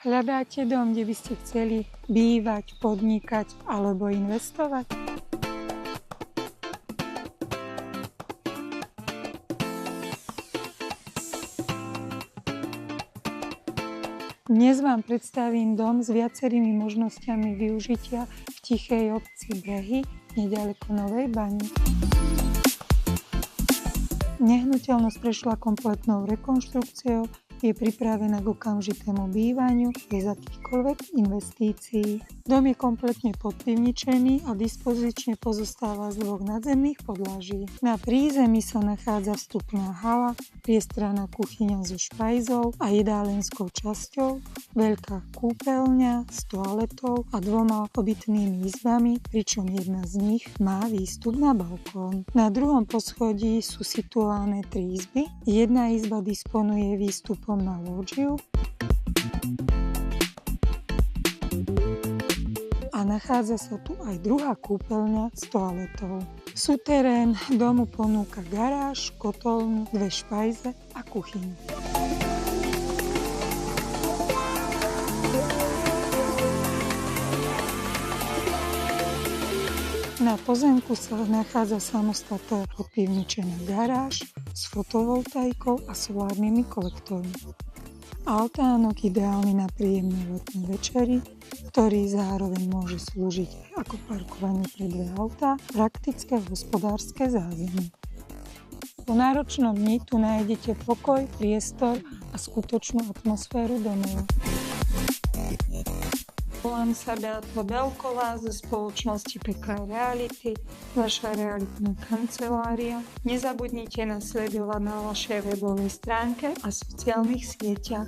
Hľadáte dom, kde by ste chceli bývať, podnikať alebo investovať? Dnes vám predstavím dom s viacerými možnosťami využitia v tichej obci Brehy, neďaleko Novej Bani. Nehnuteľnosť prešla kompletnou rekonštrukciou, je pripravená k okamžitému bývaniu bez akýchkoľvek investícií. Dom je kompletne podpivničený a dispozične pozostáva z 2 nadzemných podlaží. Na prízemí sa nachádza vstupná hala, priestranná kuchyňa so špajzou a jedálenskou časťou, veľká kúpeľňa s toaletou a 2 obytnými izbami, pričom jedna z nich má výstup na balkón. Na druhom poschodí sú situované 3 izby. Jedna izba disponuje výstupom na lóžiu a nachádza sa tu aj druhá kúpeľňa s toaletou. Suterén domu ponúka garáž, kotolňu, 2 špajze a kuchyňu. Na pozemku sa nachádza samostatná podpivničená garáž s fotovoltaikou a solárnymi kolektormi. Altánok ideálny na príjemné letné večery, ktorý zároveň môže slúžiť aj ako parkovanie pre 2 autá, praktické hospodárske zázemie. Po náročnom dni tu nájdete pokoj, priestor a skutočnú atmosféru domova. Volám sa Beata Belková zo spoločnosti PK Reality, vaša realitná kancelária. Nezabudnite nás sledovať na našej webovej stránke a sociálnych sieťach.